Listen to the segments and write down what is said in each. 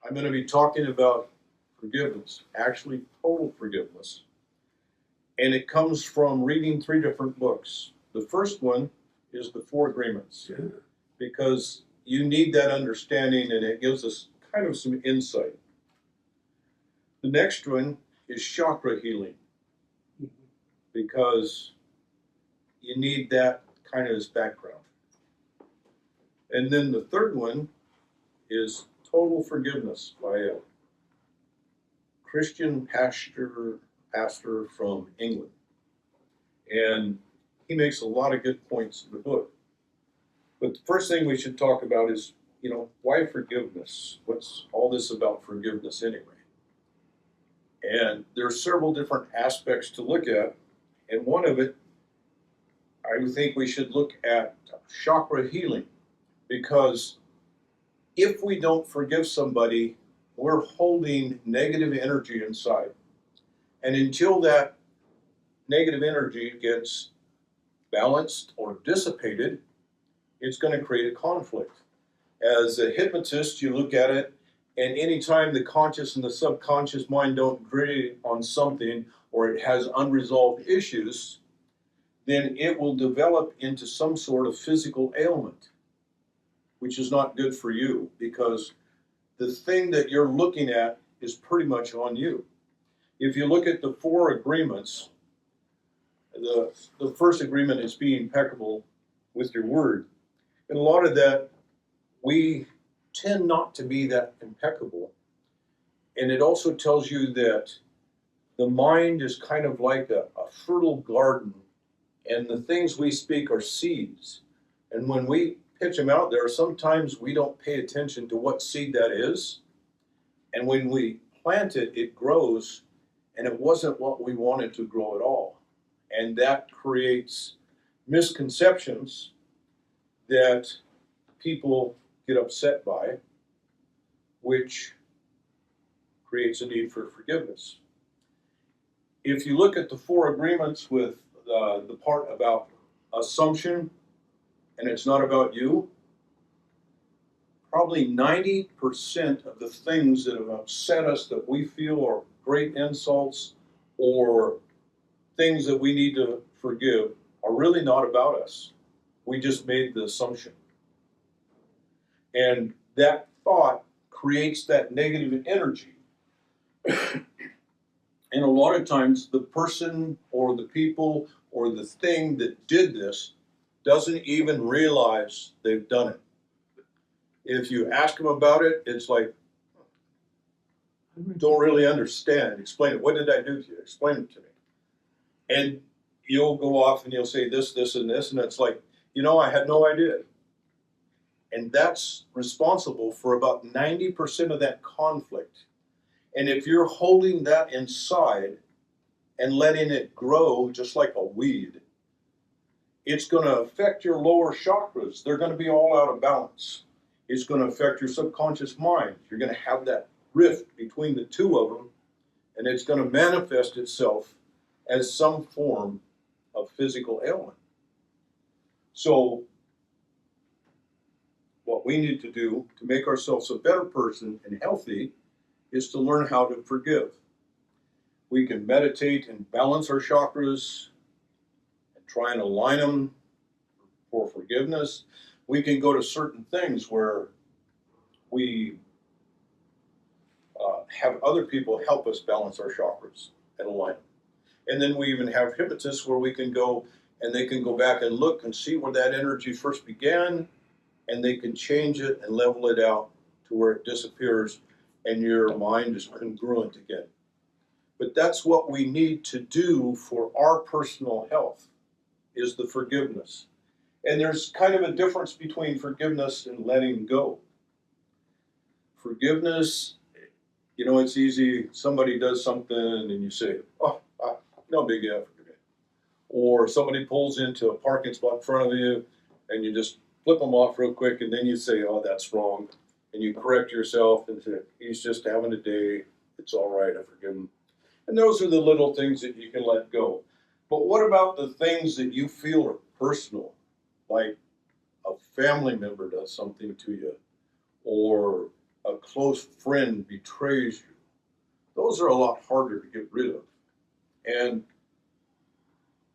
I'm going to be talking about forgiveness, actually total forgiveness. And it comes from reading three different books. The first one is the Four Agreements, because you need that understanding and it gives us kind of some insight. The next one is chakra healing, because you need that kind of as background. And then the third one is Total Forgiveness by a Christian pastor from England. And he makes a lot of good points in the book. But the first thing we should talk about is, why forgiveness? What's all this about forgiveness anyway? And there's several different aspects to look at. And one of it, I think we should look at chakra healing. Because if we don't forgive somebody, we're holding negative energy inside. And until that negative energy gets balanced or dissipated, it's going to create a conflict. As a hypnotist, you look at it, and anytime the conscious and the subconscious mind don't agree on something or it has unresolved issues, then it will develop into some sort of physical ailment, which is not good for you, because the thing that you're looking at is pretty much on you. If you look at the Four Agreements, the first agreement is be impeccable with your word. And a lot of that, we tend not to be that impeccable. And it also tells you that the mind is kind of like a fertile garden, and the things we speak are seeds. And when we pitch them out there, sometimes we don't pay attention to what seed that is. And when we plant it, it grows, and it wasn't what we wanted to grow at all. And that creates misconceptions that people get upset by, which creates a need for forgiveness. If you look at the Four Agreements with the part about assumption, and it's not about you, probably 90% of the things that have upset us that we feel are great insults or things that we need to forgive are really not about us. We just made the assumption. And that thought creates that negative energy. And a lot of times the person or the people or the thing that did this doesn't even realize they've done it. If you ask them about it, it's like, I don't really understand. Explain it. What did I do to you? Explain it to me. And you'll go off and you'll say this, this, and this, and it's like, I had no idea. And that's responsible for about 90% of that conflict. And if you're holding that inside and letting it grow just like a weed, it's going to affect your lower chakras. They're going to be all out of balance. It's going to affect your subconscious mind. You're going to have that rift between the two of them, and it's going to manifest itself as some form of physical ailment. So what we need to do to make ourselves a better person and healthy is to learn how to forgive. We can meditate and balance our chakras and try and align them for forgiveness. We can go to certain things where we have other people help us balance our chakras and align them. And then we even have hypnotists where we can go and they can go back and look and see where that energy first began, and they can change it and level it out to where it disappears and your mind is congruent again. But that's what we need to do for our personal health, is the forgiveness. And there's kind of a difference between forgiveness and letting go. Forgiveness, it's easy. Somebody does something and you say, no big deal, forgive it. Or somebody pulls into a parking spot in front of you and you just flip them off real quick, and then you say, that's wrong. And you correct yourself and say, he's just having a day. It's all right, I forgive him. And those are the little things that you can let go. But what about the things that you feel are personal? Like a family member does something to you, or a close friend betrays you, those are a lot harder to get rid of. And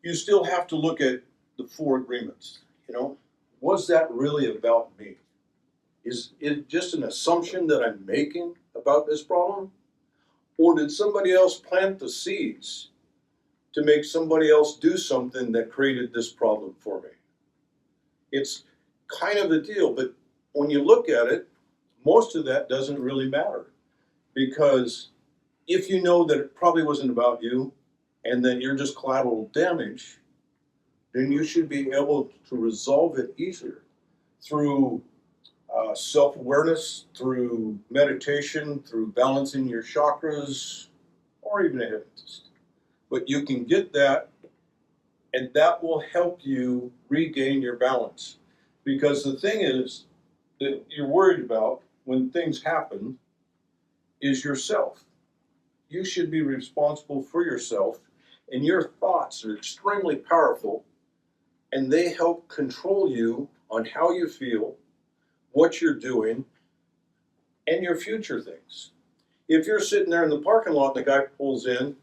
you still have to look at the four agreements. You know, was that really about me? Is it just an assumption that I'm making about this problem? Or did somebody else plant the seeds to make somebody else do something that created this problem for me? It's kind of a deal, but when you look at it, most of that doesn't really matter. Because if you know that it probably wasn't about you and that you're just collateral damage, then you should be able to resolve it easier through self-awareness, through meditation, through balancing your chakras, or even a hypnotist. But you can get that, and that will help you regain your balance. Because the thing is that you're worried about when things happen is yourself. You should be responsible for yourself, and your thoughts are extremely powerful, and they help control you on how you feel, what you're doing, and your future things. If you're sitting there in the parking lot and the guy pulls in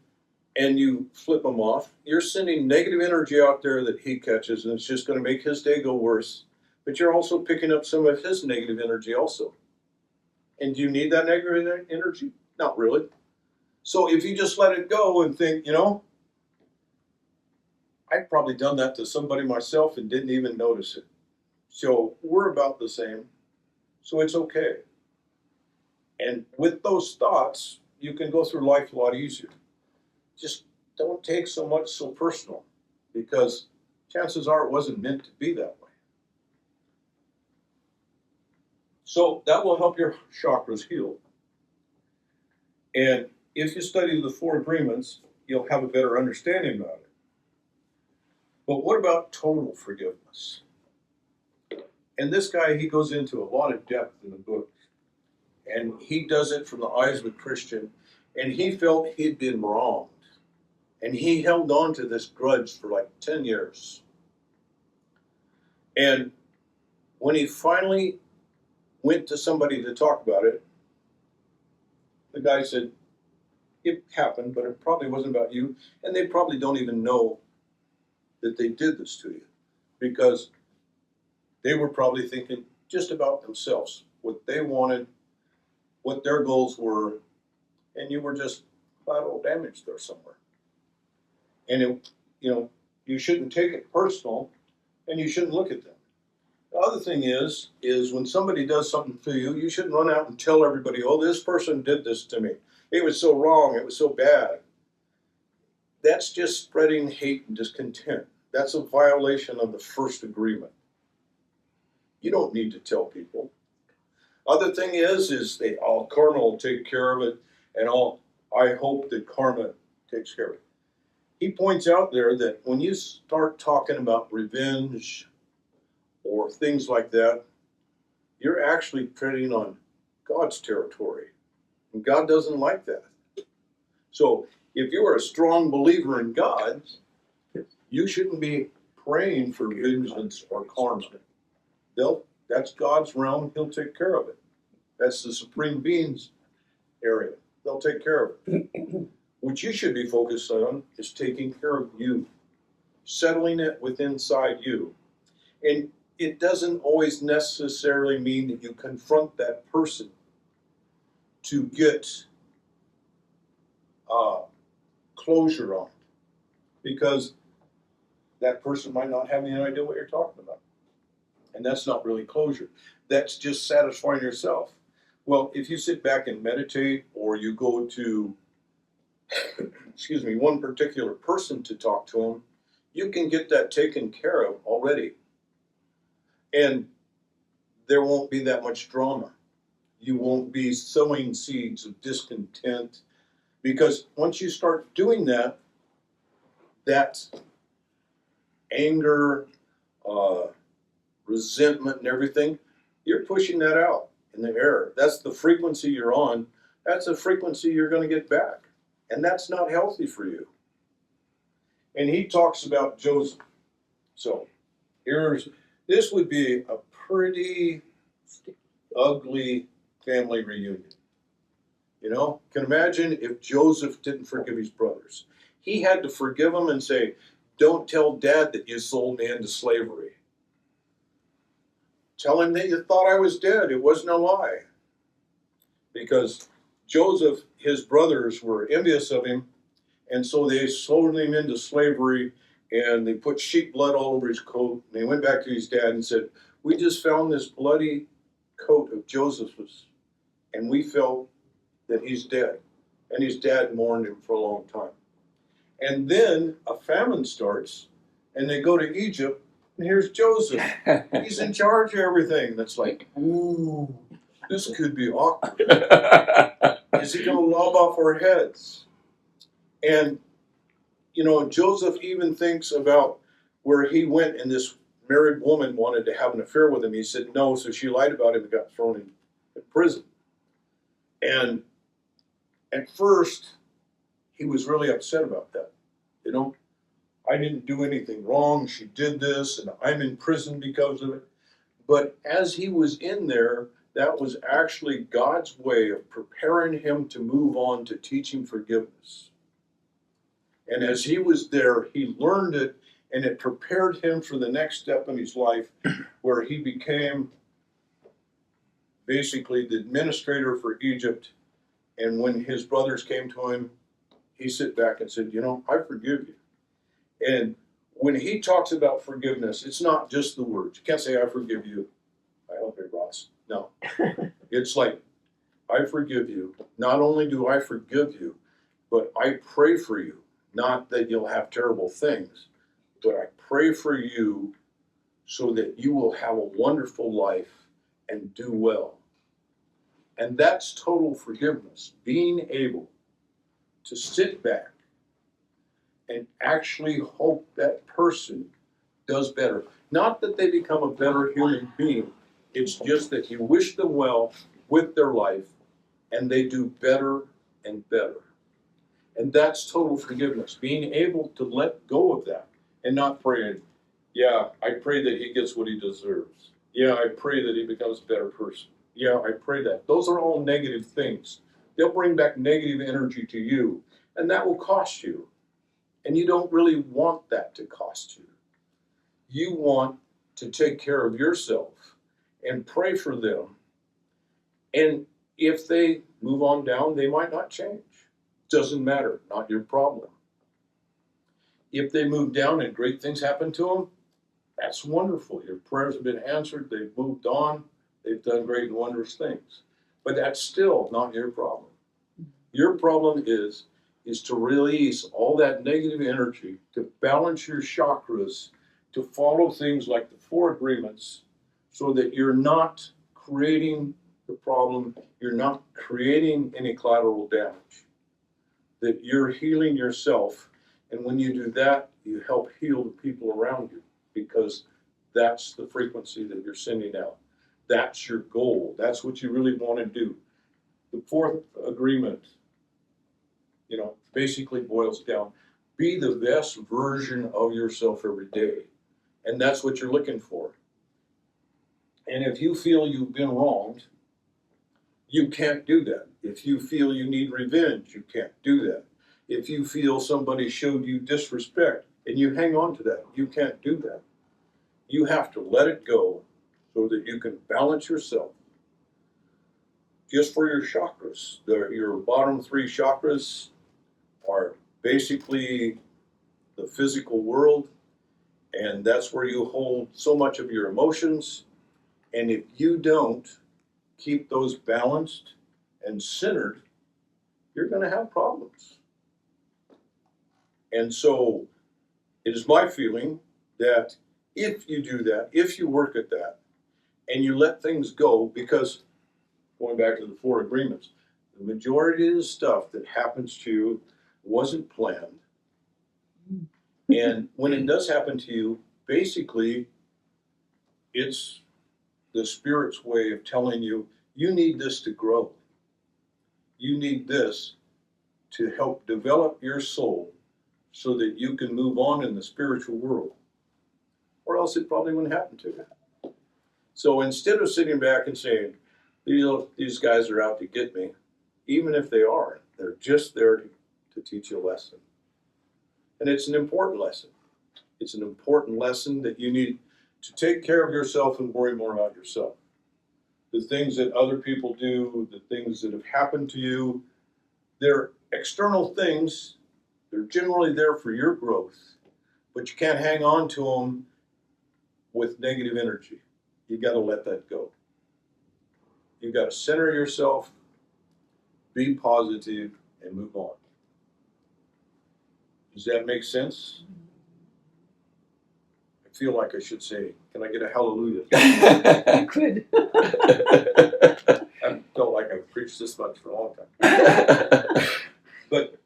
and you flip him off, you're sending negative energy out there that he catches, and it's just going to make his day go worse. But you're also picking up some of his negative energy also. And do you need that negative energy? Not really. So if you just let it go and think, you know, I've probably done that to somebody myself and didn't even notice it. So we're about the same. So it's okay. And with those thoughts, you can go through life a lot easier. Just don't take so much so personal, because chances are it wasn't meant to be that way. So that will help your chakras heal. And if you study the four agreements, you'll have a better understanding about it. But what about total forgiveness? And this guy, he goes into a lot of depth in the book. And he does it from the eyes of a Christian. And he felt he'd been wronged. And he held on to this grudge for like 10 years. And when he finally went to somebody to talk about it, the guy said, it happened, but it probably wasn't about you. And they probably don't even know that they did this to you, because they were probably thinking just about themselves, what they wanted, what their goals were, and you were just collateral damage there somewhere. And it, you know, you shouldn't take it personal, and you shouldn't look at them. The other thing is when somebody does something to you, you shouldn't run out and tell everybody, oh, this person did this to me. It was so wrong, it was so bad. That's just spreading hate and discontent. That's a violation of the first agreement. You don't need to tell people. Other thing is they all karma will take care of it, and I hope that karma takes care of it. He points out there that when you start talking about revenge or things like that, you're actually treading on God's territory, and God doesn't like that. So if you are a strong believer in God, you shouldn't be praying for vengeance or karma. That's God's realm. He'll take care of it. That's the supreme being's area. They'll take care of it. What you should be focused on is taking care of you, settling it within inside you. And it doesn't always necessarily mean that you confront that person to get closure on it, because that person might not have any idea what you're talking about. And that's not really closure. That's just satisfying yourself. Well, if you sit back and meditate, or you go to, one particular person to talk to them, you can get that taken care of already. And there won't be that much drama. You won't be sowing seeds of discontent, because once you start doing that, that anger, resentment and everything, you're pushing that out in the air. That's the frequency you're on. That's a frequency you're going to get back. And that's not healthy for you. And he talks about Joseph. So this would be a pretty ugly family reunion. You know, can imagine if Joseph didn't forgive his brothers. He had to forgive them and say, don't tell Dad that you sold me into slavery. Tell him that you thought I was dead. It wasn't a lie. Because Joseph, his brothers were envious of him, and so they sold him into slavery, and they put sheep blood all over his coat. And they went back to his dad and said, we just found this bloody coat of Joseph's, and we felt that he's dead. And his dad mourned him for a long time. And then a famine starts, and they go to Egypt, and here's Joseph. He's in charge of everything. That's like, ooh, this could be awkward. Is he going to lob off our heads? And, you know, Joseph even thinks about where he went and this married woman wanted to have an affair with him. He said no, so she lied about him and got thrown in prison. And at first, he was really upset about that. You know, I didn't do anything wrong. She did this, and I'm in prison because of it. But as he was in there, that was actually God's way of preparing him to move on to teaching forgiveness. And as he was there, he learned it, and it prepared him for the next step in his life, where he became basically the administrator for Egypt. And when his brothers came to him, he sat back and said, you know, I forgive you. And when he talks about forgiveness, it's not just the words. You can't say, I forgive you. I hope it rots. No. It's like, I forgive you. Not only do I forgive you, but I pray for you. Not that you'll have terrible things, but I pray for you so that you will have a wonderful life and do well. And that's total forgiveness, being able to sit back and actually hope that person does better. Not that they become a better human being, it's just that you wish them well with their life and they do better and better. And that's total forgiveness, being able to let go of that and not praying, yeah, I pray that he gets what he deserves. Yeah, I pray that he becomes a better person. Yeah, I pray that. Those are all negative things. They'll bring back negative energy to you, and that will cost you. And you don't really want that to cost you. You want to take care of yourself and pray for them. And if they move on down, they might not change. Doesn't matter, not your problem. If they move down and great things happen to them, that's wonderful. Your prayers have been answered, they've moved on, they've done great and wondrous things. But that's still not your problem. Your problem is to release all that negative energy, to balance your chakras, to follow things like the 4 agreements, so that you're not creating the problem, you're not creating any collateral damage, that you're healing yourself. And when you do that, you help heal the people around you, because that's the frequency that you're sending out. That's your goal. That's what you really want to do. The 4th agreement, you know, basically boils down, be the best version of yourself every day. And that's what you're looking for. And if you feel you've been wronged, you can't do that. If you feel you need revenge, you can't do that. If you feel somebody showed you disrespect and you hang on to that, you can't do that. You have to let it go so that you can balance yourself. Just for your chakras, your bottom 3 chakras are basically the physical world, and that's where you hold so much of your emotions. And if you don't keep those balanced and centered, you're going to have problems. And so it is my feeling that if you do that, if you work at that, and you let things go, because going back to the 4 agreements, the majority of the stuff that happens to you wasn't planned. And when it does happen to you, basically, it's the Spirit's way of telling you, you need this to grow. You need this to help develop your soul so that you can move on in the spiritual world. Or else it probably wouldn't happen to you. So instead of sitting back and saying, these guys are out to get me. Even if they aren't, they're just there to teach you a lesson. And it's an important lesson. It's an important lesson that you need to take care of yourself and worry more about yourself. The things that other people do, the things that have happened to you, they're external things. They're generally there for your growth, but you can't hang on to them with negative energy. You got to let that go. You got to center yourself, be positive, and move on. Does that make sense? I feel like I should say, can I get a hallelujah? You could. I felt like I've preached this much for a long time. But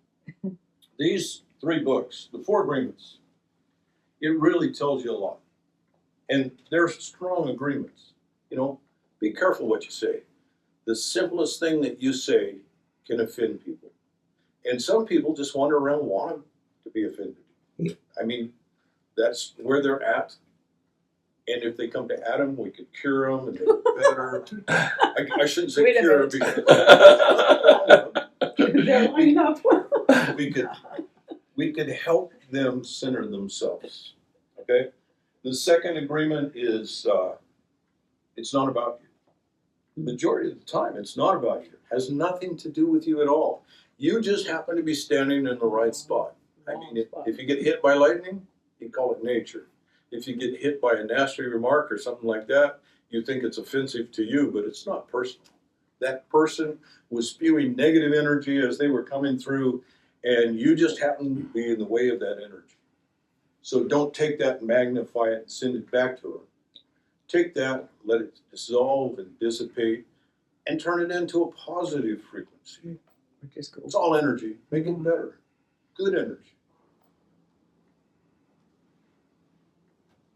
these 3 books, the 4 agreements, it really tells you a lot. And they're strong agreements. You know, be careful what you say. The simplest thing that you say can offend people. And some people just wander around wanting to be offended. I mean, that's where they're at. And if they come to Adam, we could cure them and they're better. I shouldn't say Wait a cure minute. because They're lining up. we could help them center themselves. Okay? The second agreement is it's not about you. The majority of the time, it's not about you. It has nothing to do with you at all. You just happen to be standing in the right spot. I mean, if you get hit by lightning, you call it nature. If you get hit by a nasty remark or something like that, you think it's offensive to you, but it's not personal. That person was spewing negative energy as they were coming through, and you just happen to be in the way of that energy. So don't take that and magnify it and send it back to her. Take that, let it dissolve and dissipate, and turn it into a positive frequency. Which is cool. It's all energy. Make it better. Good energy.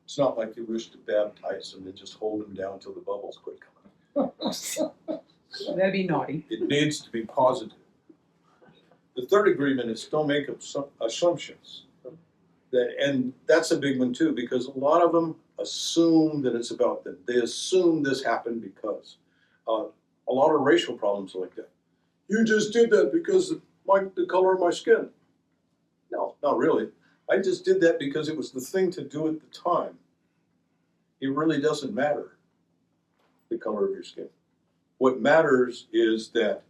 It's not like you wish to baptize them and just hold them down till the bubbles quit coming. That'd be naughty. It needs to be positive. The third agreement is don't make assumptions. And that's a big one too, because a lot of them assume that it's about them. They assume this happened because. A lot of racial problems are like that. You just did that because of the color of my skin. No, not really. I just did that because it was the thing to do at the time. It really doesn't matter, the color of your skin. What matters is that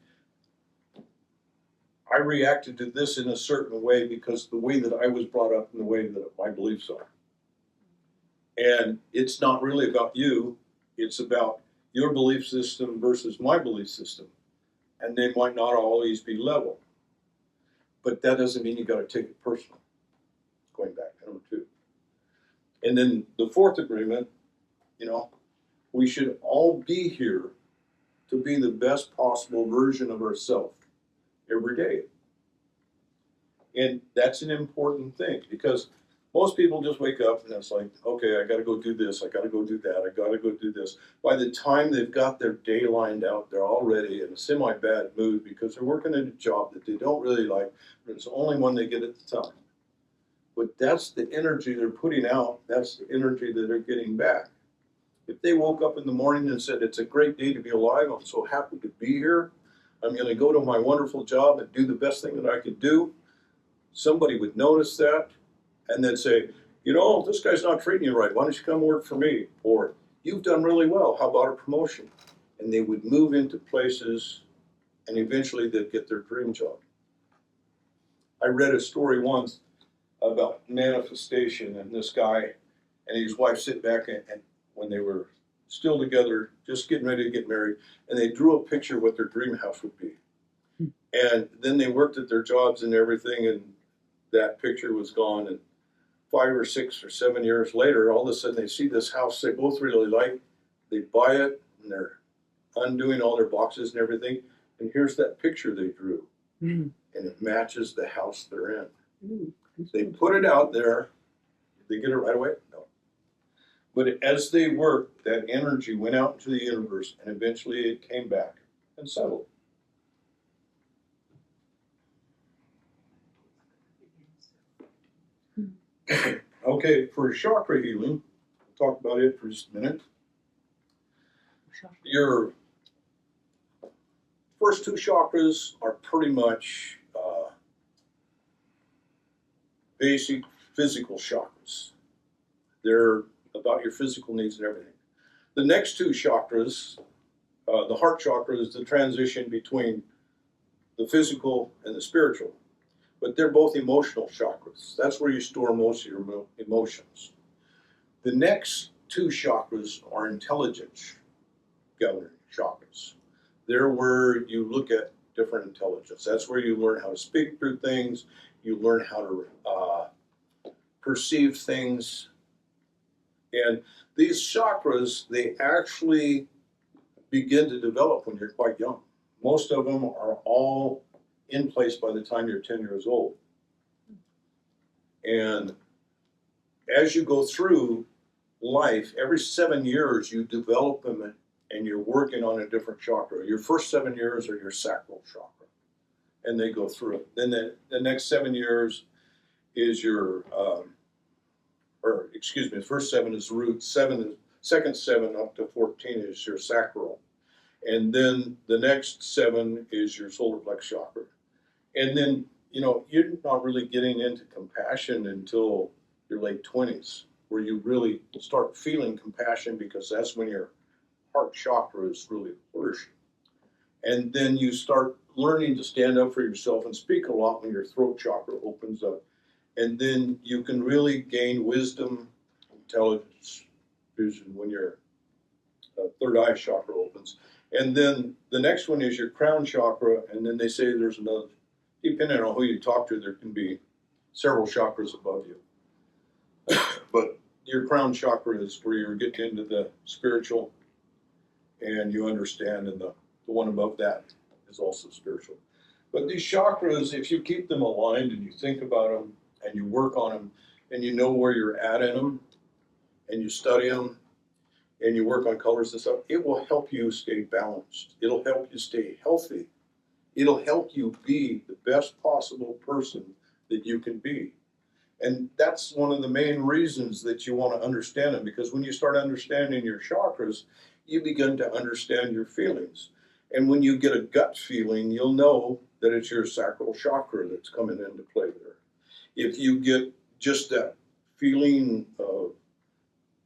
I reacted to this in a certain way because the way that I was brought up and the way that my beliefs are. And it's not really about you, it's about your belief system versus my belief system. And they might not always be level. But that doesn't mean you got to take it personal. Going back to number 2. And then the fourth agreement, we should all be here to be the best possible version of ourselves every day. And that's an important thing because most people just wake up and it's like, okay, I got to go do this, I got to go do that, I got to go do this. By the time they've got their day lined out, they're already in a semi-bad mood because they're working in a job that they don't really like, but it's the only one they get at the time. But that's the energy they're putting out, that's the energy that they're getting back. If they woke up in the morning and said, it's a great day to be alive, I'm so happy to be here, I'm going to go to my wonderful job and do the best thing that I could do, somebody would notice that and then say, this guy's not treating you right, why don't you come work for me? Or, you've done really well, how about a promotion? And they would move into places and eventually they'd get their dream job. I read a story once about manifestation and this guy and his wife sit back and when they were still together, just getting ready to get married, and they drew a picture of what their dream house would be. And then they worked at their jobs and everything, and that picture was gone. And 5 or 6 or 7 years later, all of a sudden they see this house they both really like. They buy it, and they're undoing all their boxes and everything. And here's that picture they drew. And it matches the house they're in. They put it out there. Did they get it right away? No. But as they worked, that energy went out into the universe, and eventually it came back and settled. Okay, for chakra healing, we'll talk about it for just a minute. Your First two chakras are pretty much basic physical chakras. They're about your physical needs and everything. The next two chakras, the heart chakra, is the transition between the physical and the spiritual. But they're both emotional chakras. That's where you store most of your emotions. The next two chakras are intelligence gathering chakras. They're where you look at different intelligence. That's where you learn how to speak through things. You learn how to perceive things. And these chakras, they actually begin to develop when you're quite young. Most of them are all in place by the time you're 10 years old. And as you go through life, every 7 years you develop them and you're working on a different chakra. Your first 7 years are your sacral chakra, and they go through it. Then the next 7 years is your, the first 7 is root, second 7 up to 14 is your sacral. And then the next 7 is your solar plex chakra. And then, you're not really getting into compassion until your late 20s, where you really start feeling compassion, because that's when your heart chakra is really flourishing. And then you start learning to stand up for yourself and speak a lot when your throat chakra opens up. And then you can really gain wisdom, intelligence, vision when your third eye chakra opens. And then the next one is your crown chakra, and then they say there's another, depending on who you talk to, there can be several chakras above you. But your crown chakra is where you're getting into the spiritual, and you understand, and the one above that is also spiritual. But these chakras, if you keep them aligned and you think about them and you work on them and you know where you're at in them and you study them and you work on colors and stuff, it will help you stay balanced. It'll help you stay healthy. It'll help you be the best possible person that you can be. And that's one of the main reasons that you want to understand them, because when you start understanding your chakras, you begin to understand your feelings. And when you get a gut feeling, you'll know that it's your sacral chakra that's coming into play there. If you get just that feeling of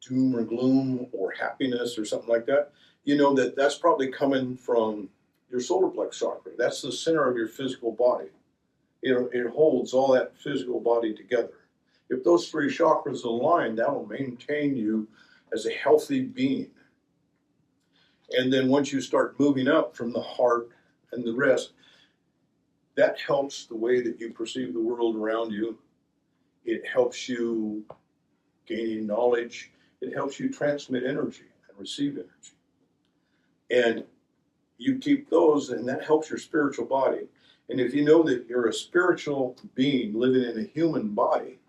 doom or gloom or happiness or something like that, you know that that's probably coming from your solar plex chakra. That's the center of your physical body. It holds all that physical body together. If those three chakras align, that'll maintain you as a healthy being. And then once you start moving up from the heart and the rest, that helps the way that you perceive the world around you. It helps you gaining knowledge. It helps you transmit energy and receive energy. And you keep those, and that helps your spiritual body. And if you know that you're a spiritual being living in a human body,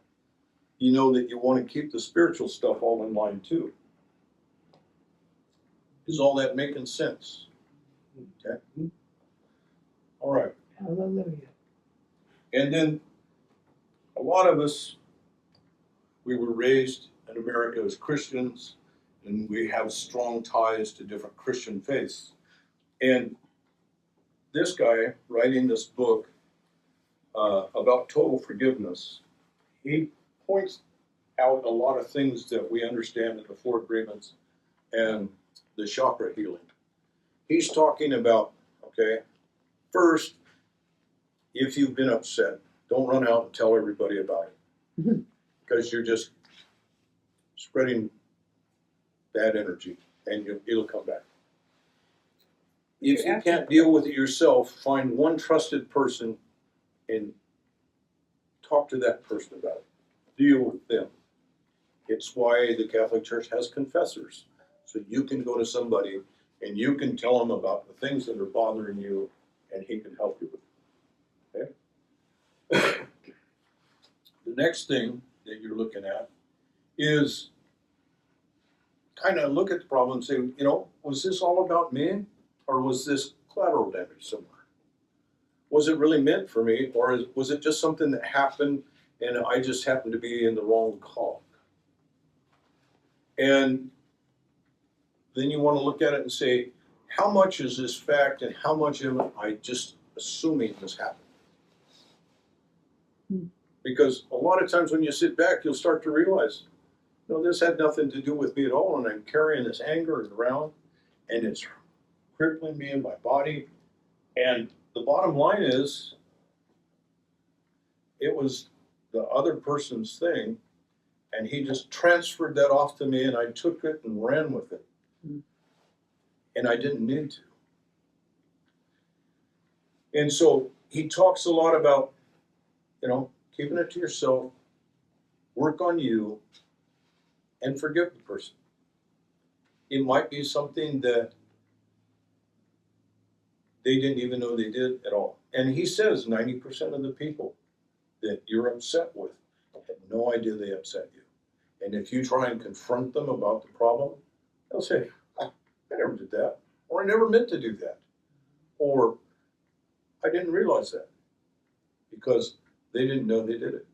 you know that you want to keep the spiritual stuff all in line too. Is all that making sense? Okay. All right. Hallelujah. And then a lot of us, we were raised in America as Christians, and we have strong ties to different Christian faiths. And this guy writing this book about total forgiveness, he points out a lot of things that we understand in the Four Agreements and the chakra healing. He's talking about, okay, first, if you've been upset, don't run out and tell everybody about it, because you're just spreading bad energy, and it'll come back. If you can't deal with it yourself, find one trusted person and talk to that person about it. Deal with them. It's why the Catholic Church has confessors. So you can go to somebody and you can tell them about the things that are bothering you, and he can help you with it. Okay? The next thing that you're looking at is kind of look at the problem and say, was this all about me, or was this collateral damage somewhere? Was it really meant for me, or was it just something that happened and I just happened to be in the wrong cog? And then you want to look at it and say, how much is this fact and how much am I just assuming this happened? Because a lot of times when you sit back, you'll start to realize, no, this had nothing to do with me at all, and I'm carrying this anger around, and it's crippling me in my body. And the bottom line is, it was the other person's thing, and he just transferred that off to me, and I took it and ran with it. And I didn't need to. And so he talks a lot about, keeping it to yourself, work on you, and forgive the person. It might be something that they didn't even know they did at all. And he says 90% of the people that you're upset with had no idea they upset you. And if you try and confront them about the problem, they'll say, I never did that, or I never meant to do that, or I didn't realize that, because they didn't know they did it.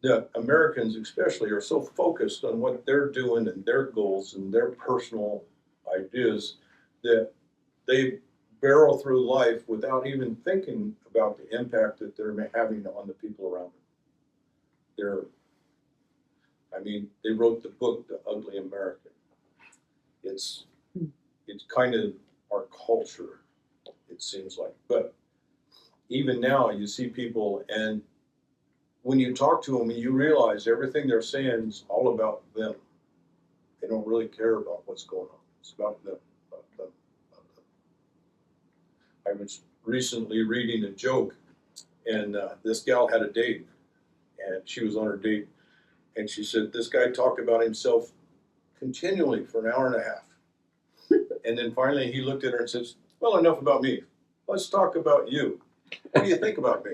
The Americans especially are so focused on what they're doing and their goals and their personal ideas that they barrel through life without even thinking about the impact that they're having on the people around them. They wrote the book, The Ugly American. It's kind of our culture, it seems like. But even now, you see people, and when you talk to them, you realize everything they're saying is all about them. They don't really care about what's going on. It's about them, about them, about them. I was recently reading a joke, and this gal had a date, and she was on her date, and she said, this guy talked about himself continually for an hour and a half. And then finally he looked at her and says, well, enough about me. Let's talk about you. What do you think about me?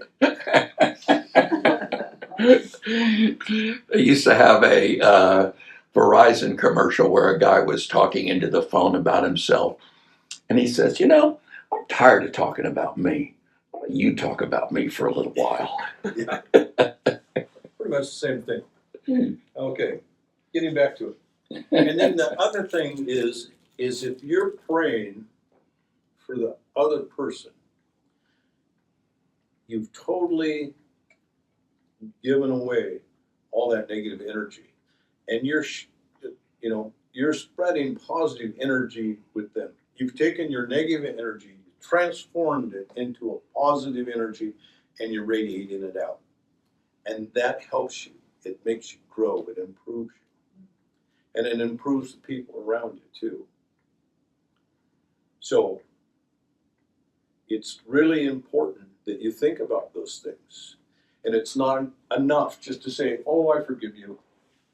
They used to have a Verizon commercial where a guy was talking into the phone about himself. And he says, I'm tired of talking about me. Why don't you talk about me for a little while? Yeah. Pretty much the same thing. Okay, getting back to it. And then the other thing is if you're praying for the other person, you've totally given away all that negative energy, and you're spreading positive energy with them. You've taken your negative energy, transformed it into a positive energy, and you're radiating it out. And that helps you. It makes you grow. It improves you. And it improves the people around you too. So it's really important that you think about those things. And it's not enough just to say, oh, I forgive you,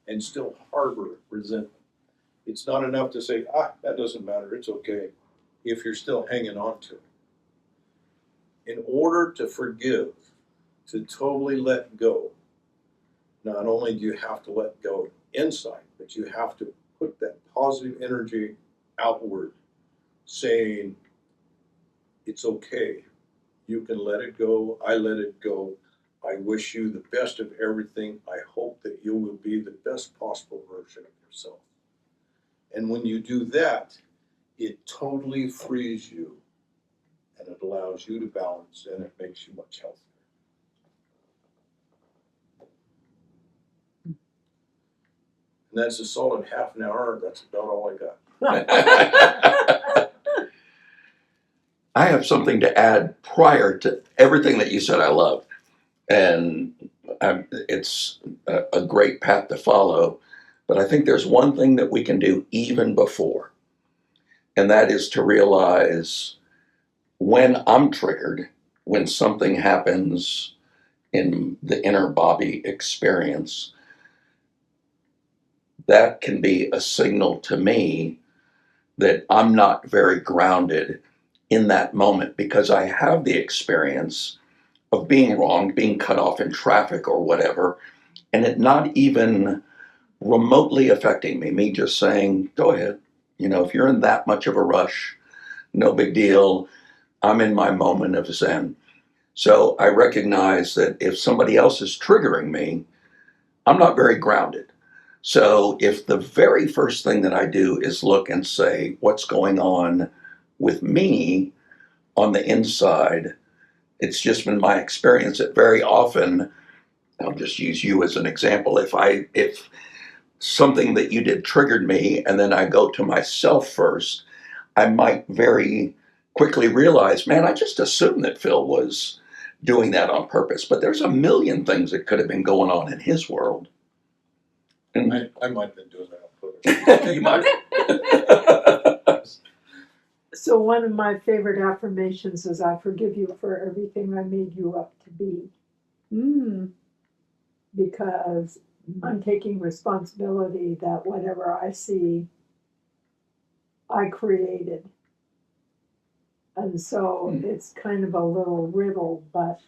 and still harbor resentment. It's not enough to say, that doesn't matter, it's okay, if you're still hanging on to it. In order to forgive, to totally let go, not only do you have to let go inside, but you have to put that positive energy outward, saying, it's okay, you can let it go, I let it go. I wish you the best of everything. I hope that you will be the best possible version of yourself. And when you do that, it totally frees you, and it allows you to balance, and it makes you much healthier. And that's a solid half an hour. That's about all I got. I have something to add prior to everything that you said I love. And it's a great path to follow. But I think there's one thing that we can do even before, and that is to realize when I'm triggered, when something happens in the inner Bobby experience, that can be a signal to me that I'm not very grounded in that moment, because I have the experience of being wronged, being cut off in traffic or whatever, and it not even remotely affecting me just saying, go ahead. If you're in that much of a rush, no big deal. I'm in my moment of Zen. So I recognize that if somebody else is triggering me, I'm not very grounded. So if the very first thing that I do is look and say, what's going on with me on the inside, it's just been my experience that very often, I'll just use you as an example. If something that you did triggered me and then I go to myself first, I might very quickly realize, man, I just assumed that Phil was doing that on purpose. But there's a million things that could have been going on in his world. And I might have been doing that on purpose. you might. So one of my favorite affirmations is, I forgive you for everything I made you up to be, because I'm taking responsibility that whatever I see, I created. And so it's kind of a little riddle, but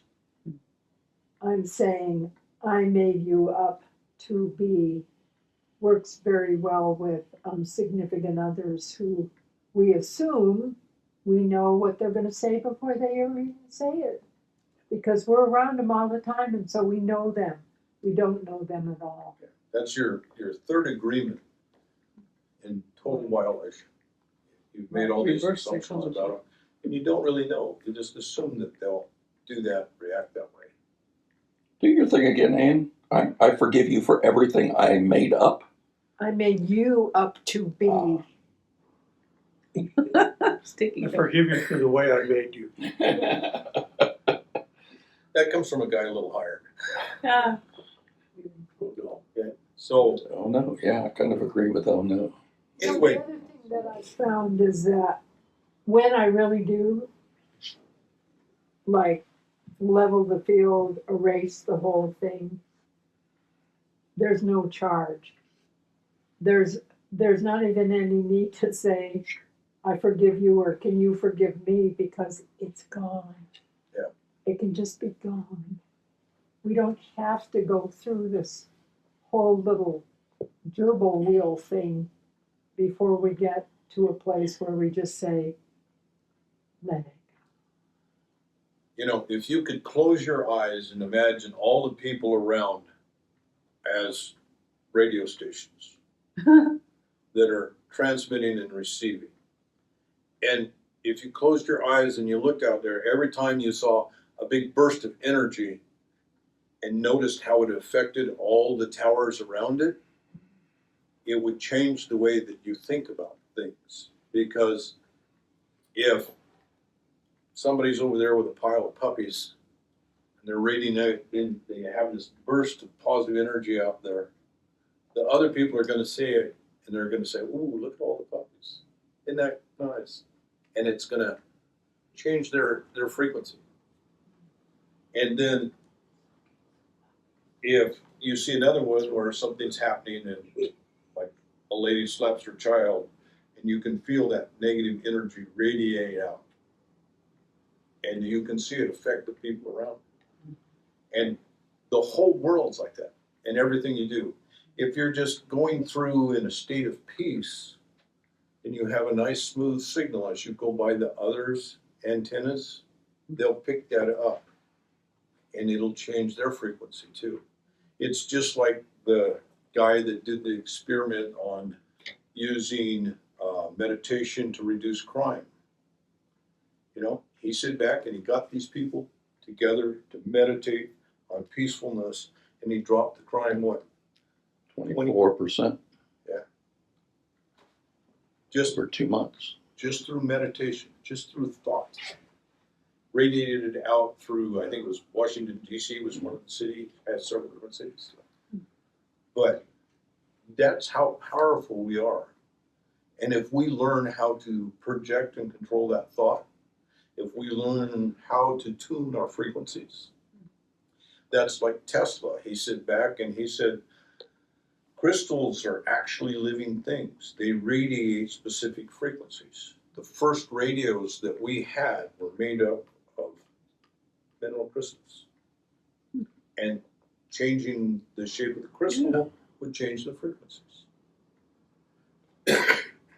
I'm saying I made you up to be works very well with significant others who we assume we know what they're going to say before they ever even say it. Because we're around them all the time, and so we know them. We don't know them at all. That's your third agreement in total violation. You've made all these Reverse assumptions psychology. about them, and you don't really know. You just assume that they'll do that, react that way. Do your thing again, Anne. I forgive you for everything I made up. I made you up to be. Sticky. I forgive you for the way I made you. That comes from a guy a little higher. Ah, Okay. So Oh no, yeah, I kind of agree with oh no. anyway, So the other thing that I found is that when I really do, like, level the field, erase the whole thing, there's no charge. There's not even any need to say, I forgive you, or can you forgive me, because it's gone. Yeah. It can just be gone. We don't have to go through this whole little gerbil wheel thing before we get to a place where we just say, let it you know, if you could close your eyes and imagine all the people around as radio stations that are transmitting and receiving, and if you closed your eyes and you looked out there, every time you saw a big burst of energy and noticed how it affected all the towers around it, it would change the way that you think about things. Because if somebody's over there with a pile of puppies and they're radiating out, and they have this burst of positive energy out there, the other people are going to see it and they're going to say, "Ooh, look at all the puppies. Isn't that nice?" And it's going to change their frequency. And then if you see another one where something's happening and like a lady slaps her child, and you can feel that negative energy radiate out, and you can see it affect the people around. And the whole world's like that, and everything you do. If you're just going through in a state of peace, and you have a nice smooth signal as you go by the others' antennas, they'll pick that up, and it'll change their frequency too. It's just like the guy that did the experiment on using meditation to reduce crime. You know, he sat back and he got these people together to meditate on peacefulness, and he dropped the crime, what? 24%. Yeah. Just For 2 months. just through meditation, just through thought. Radiated it out through, I think it was Washington, D.C. was one of the cities, had several different cities. But that's how powerful we are. And if we learn how to project and control that thought, if we learn how to tune our frequencies, that's like Tesla. He sat back and he said, crystals are actually living things. They radiate specific frequencies. The first radios that we had were made up of mineral crystals. And changing the shape of the crystal would change the frequencies.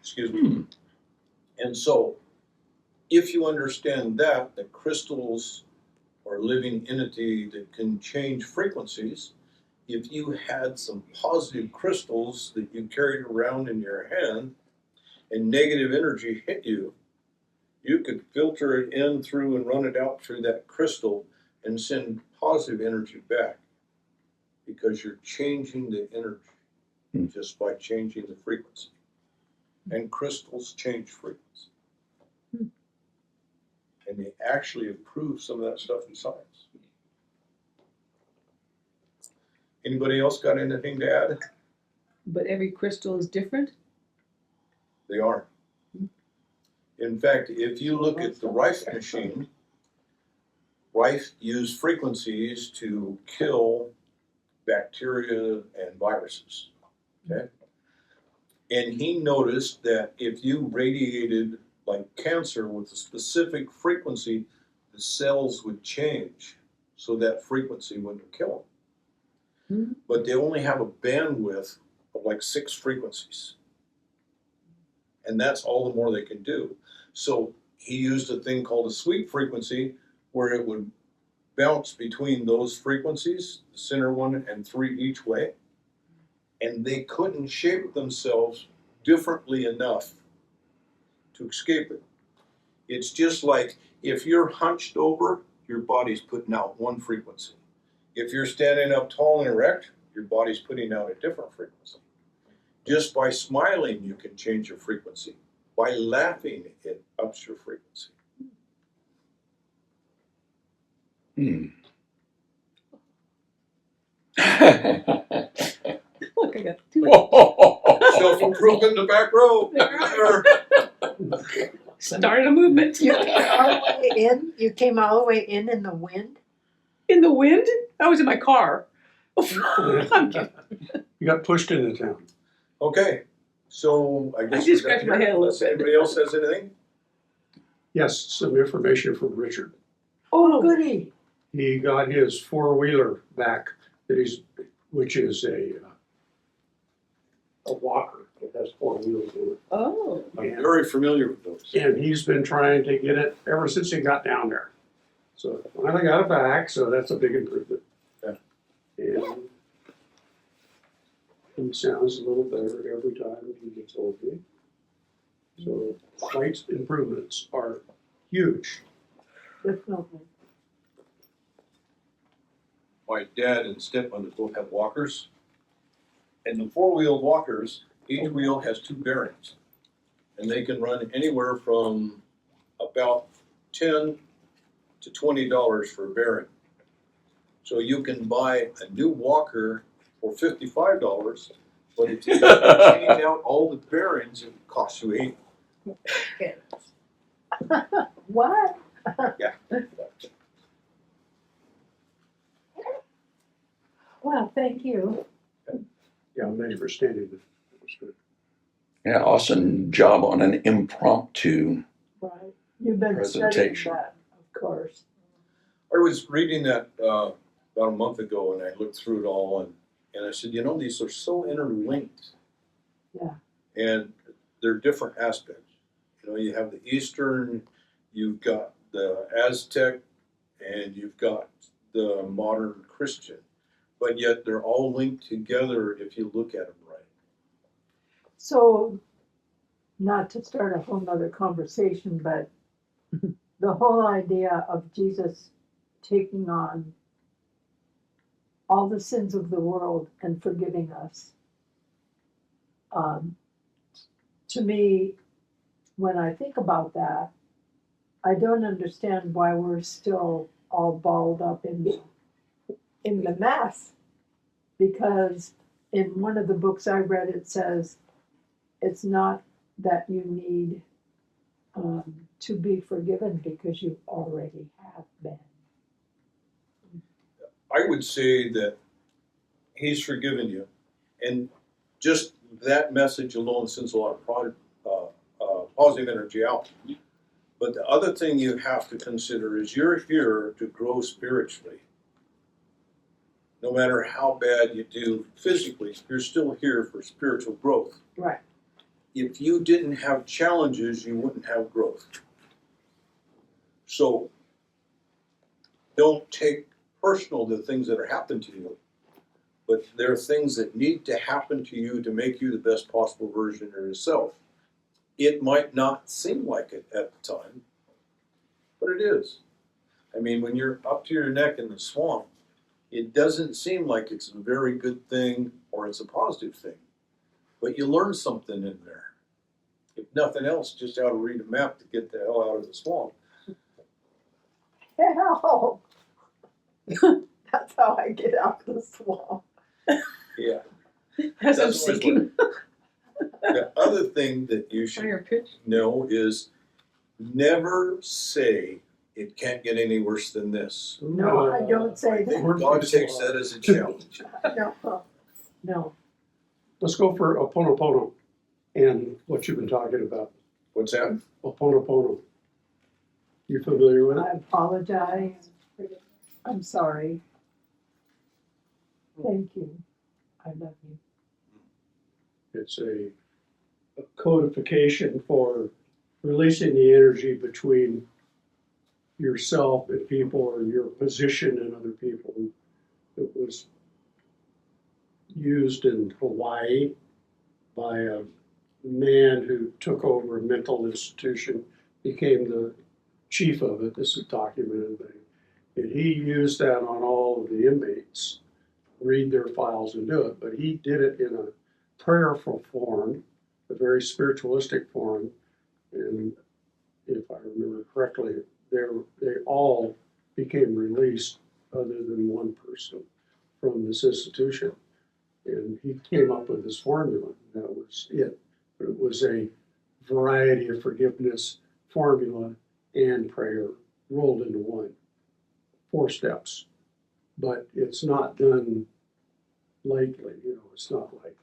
Excuse me. And so, if you understand that crystals are living entity that can change frequencies, if you had some positive crystals that you carried around in your hand and negative energy hit you, you could filter it in through and run it out through that crystal and send positive energy back because you're changing the energy just by changing the frequency. And crystals change frequency. And they actually have proved some of that stuff in science. Anybody else got anything to add? But every crystal is different? They are. In fact, if you look at the Rife machine, Rife used frequencies to kill bacteria and viruses. Okay? And he noticed that if you radiated like cancer with a specific frequency, the cells would change so that frequency wouldn't kill them. But they only have a bandwidth of like 6 frequencies. And that's all the more they can do. So he used a thing called a sweep frequency where it would bounce between those frequencies, the center one and 3 each way. And they couldn't shape themselves differently enough to escape it. It's just like if you're hunched over, your body's putting out one frequency. If you're standing up tall and erect, your body's putting out a different frequency. Just by smiling, you can change your frequency. By laughing, it ups your frequency. Look, I got 2. Self-improvement in the back row. Started a movement. You came all the way in? You came all the way in the wind? In the wind? I was in my car. I'm kidding. You got pushed into town. Okay, so I guess I just we're done scratched my here. head a little Unless bit. anybody else has anything? Yes, some information from Richard. Oh, goody. He got his 4-wheeler back which is a walker. It has 4 wheels on it. Oh. I'm very familiar with those. And he's been trying to get it ever since he got down there. So finally got it back, so that's a big improvement. Yeah. And he sounds a little better every time he gets over me. So slight improvements are huge. Definitely. My dad and stepmother both have walkers. And the 4-wheel walkers, each wheel has 2 bearings. And they can run anywhere from about $10 to $20 for a bearing. So you can buy a new walker for $55, but if you change out all the bearings, it costs you $80. What? Yeah. Well, thank you. Yeah, thank you for standing there. That was good. Yeah, awesome job on an impromptu. Right. You've been studying Presentation. that, of course. I was reading that about a month ago, and I looked through it all, and I said, you know, these are so interlinked. Yeah. And they're different aspects. You know, you have the Eastern, you've got the Aztec, and you've got the modern Christian. But yet they're all linked together if you look at them right. So, not to start a whole nother conversation, but the whole idea of Jesus taking on all the sins of the world and forgiving us. To me, when I think about that, I don't understand why we're still all balled up in the mess. Because in one of the books I read, it says it's not that you need to be forgiven because you already have been. I would say that he's forgiven you. And just that message alone sends a lot of positive energy out. But the other thing you have to consider is you're here to grow spiritually. No matter how bad you do physically, you're still here for spiritual growth. Right. If you didn't have challenges, you wouldn't have growth. So don't take personal the things that are happening to you. but there are things that need to happen to you to make you the best possible version of yourself. It might not seem like it at the time, but it is. I mean, when you're up to your neck in the swamp, it doesn't seem like it's a very good thing or it's a positive thing, but you learn something in there. If nothing else, just how to read a map to get the hell out of the swamp. Help! That's how I get out of the swamp. Yeah. As I'm That's always sinking. The other thing that you should Higher pitch. know is never say it can't get any worse than this. No, I don't I say think that. God takes that as a challenge. No, no. Let's go for Oponopono and what you've been talking about. What's that? Oponopono. You familiar with it? I apologize. I'm sorry. Thank you. I love you. It's a codification for releasing the energy between yourself and people or your position and other people. It was used in Hawaii by a man who took over a mental institution, became the chief of it. This is a documented thing. And he used that on all of the inmates, read their files and do it. But he did it in a prayerful form, a very spiritualistic form. And if I remember correctly, they all became released other than one person from this institution. And he came up with this formula. That was it. But it was a variety of forgiveness formula and prayer rolled into one. 4 steps. But it's not done lightly, it's not like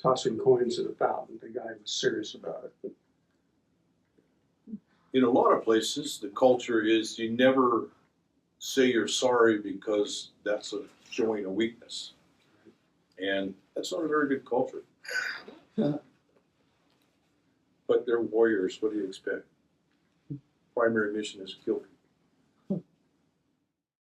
tossing coins in a fountain. The guy was serious about it. In a lot of places, the culture is you never say you're sorry because that's showing a weakness. And that's not a very good culture. But they're warriors. What do you expect? Primary mission is to kill people.